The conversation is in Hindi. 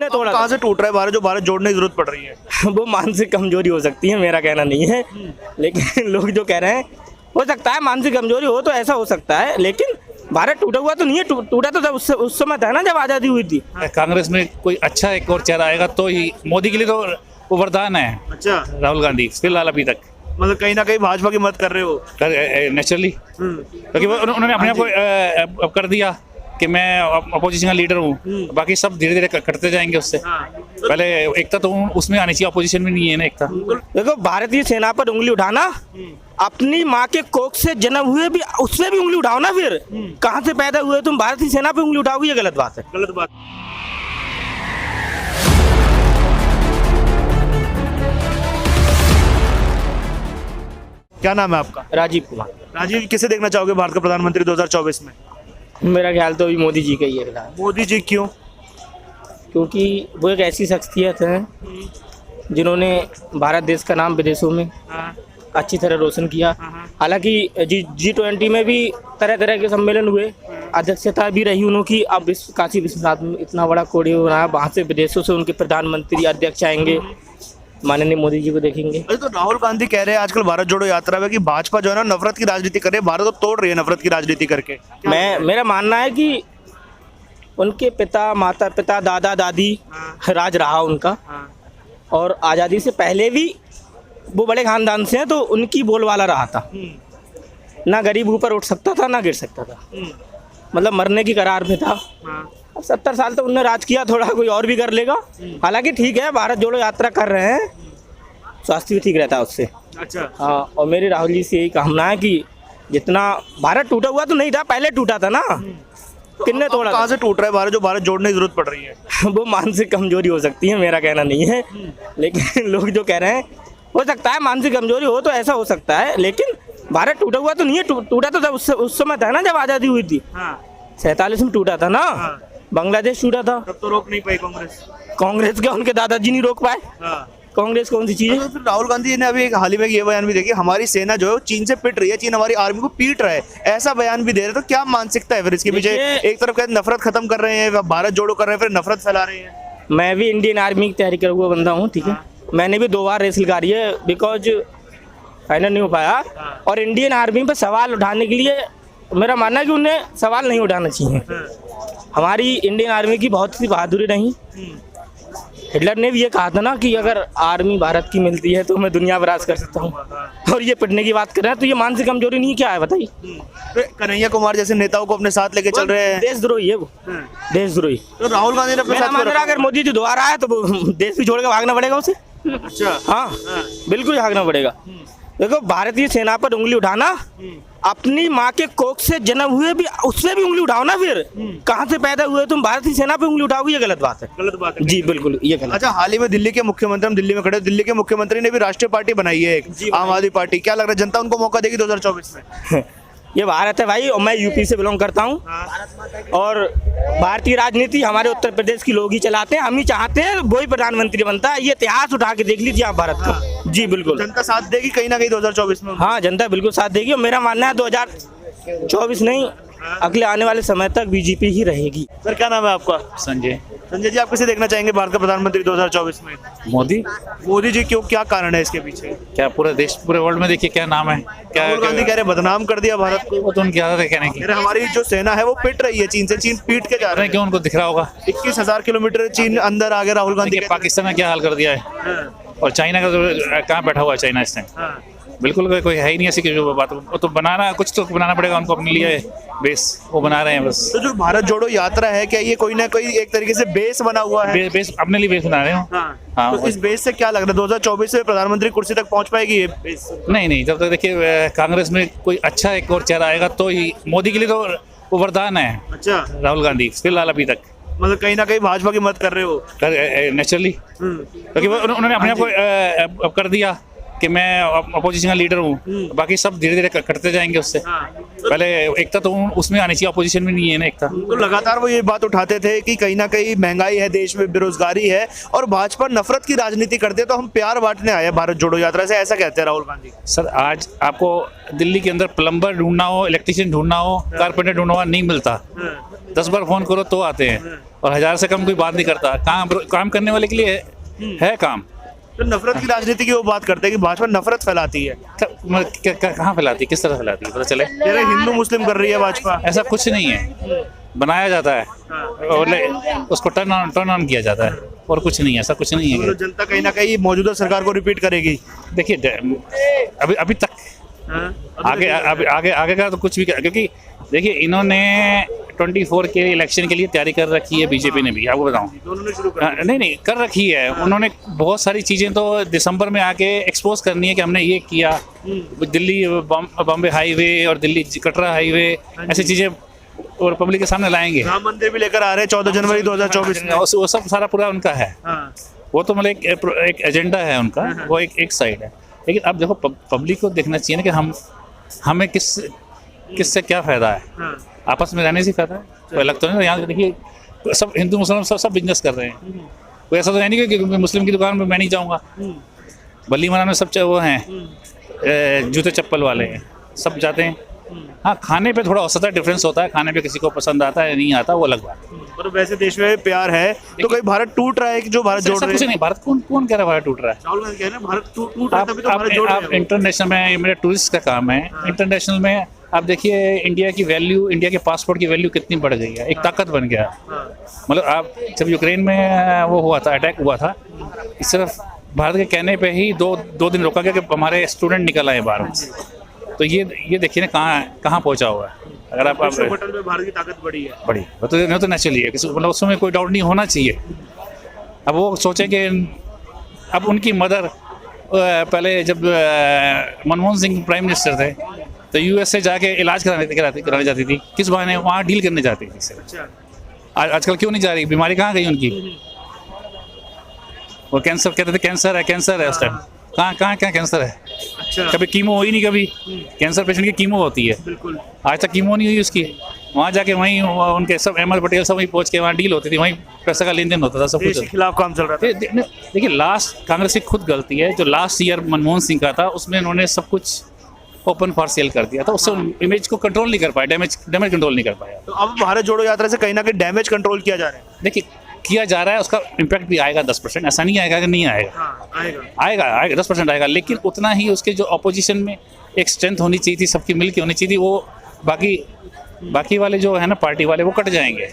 थोड़ा कहाँ से टूट रहा है भारत जो भारत जोड़ने की जरूरत पड़ रही है? वो मानसिक कमजोरी हो सकती है, मेरा कहना नहीं है, लेकिन लोग जो कह रहे हैं हो सकता है मानसिक कमजोरी हो, तो ऐसा हो सकता है, लेकिन भारत टूटा हुआ तो नहीं है। टूटा तो जब उस समय था ना जब आज़ादी हुई थी। कांग्रेस में कोई अच्छा एक और चेहरा आएगा तो ही, मोदी के लिए तो वो वरदान है अच्छा, राहुल गांधी फिलहाल अभी तक मतलब कहीं ना कहीं भाजपा की मदद कर रहे हो। नेचुरली, क्योंकि उन्होंने अपने आप को कर दिया कि मैं अपोजिशन का लीडर हूँ, बाकी सब धीरे धीरे करते जाएंगे उससे। पहले एकता तो उसमें आनी चाहिए, अपोजिशन में नहीं है ना एकता। देखो, भारतीय सेना पर उंगली उठाना, अपनी माँ के कोख से जन्म हुए भी उससे भी उंगली उठाओ ना। फिर कहाँ से पैदा हुए तुम भारतीय सेना पे उंगली उठाओगे, ये गलत बात है। गलत बात। क्या नाम है आपका? राजीव कुमार। राजीव, किसे देखना चाहोगे भारत का प्रधानमंत्री 2024 में? मेरा ख्याल तो अभी मोदी जी का ही है फिलहाल, मोदी जी क्यों? क्योंकि वो एक ऐसी शख्सियत है जिन्होंने भारत देश का नाम विदेशों में अच्छी तरह रोशन किया। हालांकि G20 में भी तरह तरह के सम्मेलन हुए, अध्यक्षता भी रही उनकी। अब काशी विश्वनाथ में इतना बड़ा कोड़ी हो रहा है, वहाँ से विदेशों से उनके प्रधानमंत्री अध्यक्ष आएंगे, माननीय मोदी जी को देखेंगे। अरे तो राहुल गांधी कह रहे हैं आजकल भारत जोड़ो यात्रा में कि भाजपा जो है ना नफरत की राजनीति कर रही है, भारत को तोड़ रही है नफरत की राजनीति करके। मेरा मानना है कि उनके पिता, माता पिता, दादा दादी राज रहा उनका, और आज़ादी से पहले भी वो बड़े खानदान से हैं, तो उनकी बोलबाला रहा था। ना गरीब ऊपर उठ सकता था ना गिर सकता था, मतलब मरने की करार में था। अब 70 साल तो उनने राज किया, थोड़ा कोई और भी कर लेगा। हालांकि ठीक है, भारत जोड़ो यात्रा कर रहे हैं, स्वास्थ्य भी ठीक रहता है उससे। अच्छा, हाँ, और मेरी राहुल जी से यही कामना है कि जितना भारत टूटा हुआ तो नहीं था, पहले टूटा था ना, कितने तोड़ा। कहाँ से टूट रहा है भारत जो भारत जोड़ने की जरूरत पड़ रही है? वो मानसिक कमजोरी हो सकती है, मेरा कहना नहीं है, लेकिन लोग जो कह रहे हैं हो सकता है मानसिक कमजोरी हो, तो ऐसा हो सकता है, लेकिन भारत टूटा हुआ तो नहीं है। टूटा तो जब उस समय था ना जब आज़ादी हुई थी। 47 में टूटा था ना, बांग्लादेश टूटा था, तब तो रोक नहीं पाई कांग्रेस। कांग्रेस के उनके दादाजी नहीं रोक पाए। कांग्रेस कौन सी चीज है? तो फिर राहुल गांधी ने अभी एक हाल ही में ये बयान भी देखिए, हमारी सेना जो है वो चीन से पिट रही है, चीन हमारी आर्मी को पीट रहा है, ऐसा बयान भी दे रहे हैं। तो क्या मानसिकता है फिर इसके पीछे? एक तरफ कहते नफरत खत्म कर रहे हैं, भारत जोड़ो कर रहे हैं, फिर नफरत फैला रहे हैं। मैं भी इंडियन आर्मी की तैयारी कर हुआ बंदा हूँ, ठीक है। मैंने भी 2 बार रेस निकाली है, बिकॉज फाइनल नहीं हो पाया। और इंडियन आर्मी पर सवाल उठाने के लिए मेरा मानना है कि उन्हें सवाल नहीं उठाना चाहिए। हमारी इंडियन आर्मी की बहुत सी बहादुरी रही। हिटलर ने भी ये कहा था ना कि अगर आर्मी भारत की मिलती है तो मैं दुनिया पर राज कर सकता हूँ, और ये पिटने की बात कर रहे हैं, तो ये मानसिक कमजोरी नहीं क्या है बताइए? कन्हैया कुमार जैसे नेताओं को अपने साथ लेके चल रहे हैं। देशद्रोही है वो, देशद्रोही। तो राहुल गांधी ने अपने मेरा साथ मानना अगर मोदी जी दोबारा आए तो वो देश भी छोड़ के भागना पड़ेगा उसे। अच्छा, हाँ, बिल्कुल भागना पड़ेगा। देखो, भारतीय सेना पर उंगली उठाना, अपनी माँ के कोख से जन्म हुए भी उससे भी उंगली उठाओ ना। फिर कहाँ से पैदा हुए तुम भारतीय सेना पे उंगली उठाओगे, ये गलत बात है। गलत बात है जी, बिल्कुल ये गलत। अच्छा, हाल ही में दिल्ली के मुख्यमंत्री, हम दिल्ली में खड़े, दिल्ली के मुख्यमंत्री ने भी राष्ट्रीय पार्टी बनाई है एक, आम आदमी पार्टी। क्या लग रहा है जनता उनको मौका देगी 2024 में? ये भारत है भाई, और मैं यूपी से बिलोंग करता हूँ, और भारतीय राजनीति हमारे उत्तर प्रदेश के लोग ही चलाते हैं। हम ही चाहते हैं वही प्रधानमंत्री बनता है। ये इतिहास उठा के देख लीजिए आप भारत का। जी बिल्कुल, जनता साथ देगी कहीं ना कहीं 2024 में? हाँ, जनता बिल्कुल साथ देगी, और मेरा मानना है 2024 नहीं, अगले आने वाले समय तक बीजेपी ही रहेगी। सर, क्या नाम है आपका? संजय। संजय जी, आप किसे देखना चाहेंगे भारत का प्रधानमंत्री 2024 में? मोदी। मोदी जी क्यों, क्या कारण है इसके पीछे? क्या पूरे देश, पूरे वर्ल्ड में देखिए क्या नाम है, क्या राहुल गांधी कह रहे बदनाम कर दिया भारत को। वो तो उनकी आदत है कहने की। हमारी जो सेना है वो पिट रही है चीन से, चीन पीट के जा रहे हैं। क्यों उनको दिख रहा होगा? 21,000 किलोमीटर चीन अंदर आ गया। राहुल गांधी पाकिस्तान ने क्या हाल कर दिया है, और चाइना का तो कहाँ बैठा हुआ है चाइना इस टाइम? बिल्कुल कोई है ही नहीं ऐसी की जो बात। वो तो बनाना, कुछ तो बनाना पड़ेगा उनको अपने लिए बेस, वो बना रहे हैं बस। तो जो भारत जोड़ो यात्रा है, क्या ये कोई ना कोई एक तरीके से बेस बना हुआ है? बेस अपने लिए बेस बना रहे हो। हाँ, तो इस बेस से क्या लग रहा है 2024 में प्रधानमंत्री कुर्सी तक पहुंच पाएगी ये बेस? नहीं, जब तक देखिए कांग्रेस में कोई अच्छा एक और चेहरा आएगा तो ही, मोदी के लिए तो वो वरदान है। अच्छा, राहुल गांधी फिलहाल अभी तक, मतलब कहीं ना कहीं भाजपा की मदद कर रहे हो। नेचुरली, क्योंकि उन्होंने अपने आप को कर दिया कि मैं अपोजिशन का लीडर हूँ, बाकी सब धीरे धीरे करते जाएंगे उससे। पहले एकता तो उसमें आनी चाहिए, अपोजिशन में नहीं है ना एकता। तो लगातार वो ये बात उठाते थे कि कहीं ना कहीं महंगाई है देश में, बेरोजगारी है, और भाजपा नफरत की राजनीति करते हैं, तो हम प्यार बांटने आए हैं भारत जोड़ो यात्रा से, ऐसा कहते हैं राहुल गांधी। सर, आज आपको दिल्ली के अंदर प्लम्बर ढूंढना हो, इलेक्ट्रिशियन ढूंढना हो, कारपेंटर ढूंढना हो, नहीं मिलता। 10 बार फोन करो तो आते हैं, और 1000 से कम कोई बात नहीं करता। काम करने वाले के लिए है काम। तो नफरत की राजनीति की वो बात करते हैं कि भाजपा नफरत फैलाती है। कहाँ फैलाती है, किस तरह फैलाती है, पता चले। कह रहे हिंदू मुस्लिम कर रही है भाजपा। ऐसा कुछ नहीं है, बनाया जाता है और उसको टर्न ऑन किया जाता है और कुछ नहीं है, ऐसा कुछ नहीं है। तो जनता कहीं ना कहीं मौजूदा सरकार को रिपीट करेगी। देखिए अभी तक आगे का तो कुछ भी, क्योंकि देखिए इन्होंने 24 के इलेक्शन के लिए तैयारी कर रखी है बीजेपी ने भी, आपको बताऊं। दोनों ने शुरू कर नहीं कर रखी है उन्होंने। बहुत सारी चीज़ें तो दिसंबर में आके एक्सपोज करनी है कि हमने ये किया। दिल्ली बॉम्बे हाईवे और दिल्ली कटरा हाईवे, ऐसी चीज़ें और पब्लिक के सामने लाएंगे। राम मंदिर भी लेकर आ रहे हैं 14 जनवरी 2024 में। वो सब सारा पूरा उनका है। वो तो मतलब एक एजेंडा है उनका, वो एक साइड है। लेकिन अब देखो पब्लिक को देखना चाहिए ना कि हमें किससे क्या फायदा है। आपस में रहने से फायदा है, कोई अलग तो नहीं। यहाँ देखिए सब हिंदू मुसलमान सब बिजनेस कर रहे हैं। कोई ऐसा तो है नहीं कि मुस्लिम की दुकान में मैं नहीं जाऊँगा। बल्ली मना में सब वो हैं, जूते चप्पल वाले हैं, सब जाते हैं। हाँ, खाने पे थोड़ा औसत डिफरेंस होता है, खाने पे किसी को पसंद आता है नहीं आता, वो अलग बात है। पर वैसे देश में प्यार है तो कहीं भारत टूट रहा है कि जो भारत जोड़ रहे कुछ नहीं, भारत कौन कह रहा है भारत टूट रहा है। राहुल गांधी कह रहे हैं भारत टूट रहा है, तभी तो भारत जोड़ रहे आप हैं। इंटरनेशनल में, ये मेरा टूरिस्ट का काम है, इंटरनेशनल में आप देखिए इंडिया की वैल्यू, इंडिया के पासपोर्ट की वैल्यू कितनी बढ़ गई है, एक ताकत बन गया। मतलब आप जब यूक्रेन में वो हुआ था, अटैक हुआ था, सिर्फ भारत के कहने पे ही दो दिन रोका गया कि हमारे स्टूडेंट निकल आए बाहर से। तो ये देखिए ना कहाँ पहुँचा हुआ है। अगर आप होटल में भारत की ताकत बड़ी है, बड़ी वो तो नेचुरली है, किसी मतलब उसमें कोई डाउट नहीं होना चाहिए। अब वो सोचे कि अब उनकी मदर पहले जब मनमोहन सिंह प्राइम मिनिस्टर थे तो यूएस से जाके इलाज कराने जाती थी, किस बहाने वहाँ डील करने जाती थी। आजकल क्यों नहीं जा रही, बीमारी कहाँ गई उनकी। वो कैंसर कहते थे, कैंसर है उस टाइम, कहाँ कैंसर है। अच्छा। कभी कीमो हुई नहीं, कभी कैंसर पेशेंट की कीमो होती है, बिल्कुल। आज तक कीमो नहीं हुई उसकी। वहाँ जाके वहीं उनके सब अहमद पटेल सब वहीं पहुँच के वहाँ डील होती थी, वहीं पैसा का लेन देन होता था, सब देश कुछ। के खिलाफ काम चल रहा था। देखिए लास्ट कांग्रेस की खुद गलती है, जो लास्ट ईयर मनमोहन सिंह का था उसमें इन्होंने सब कुछ ओपन फॉर सेल कर दिया था, उससे इमेज को कंट्रोल नहीं कर पाया, डैमेज कंट्रोल नहीं कर पाया। तो अब भारत जोड़ो यात्रा से कहीं ना कहीं डैमेज कंट्रोल किया जा रहा है। देखिए किया जा रहा है, उसका इम्पैक्ट भी आएगा 10%, ऐसा नहीं आएगा कि नहीं आएगा। आएगा 10% आएगा, लेकिन उतना ही उसके जो अपोजिशन में एक स्ट्रेंथ होनी चाहिए थी, सबकी मिल के होनी चाहिए थी। वो बाकी वाले जो है ना पार्टी वाले वो कट जाएंगे।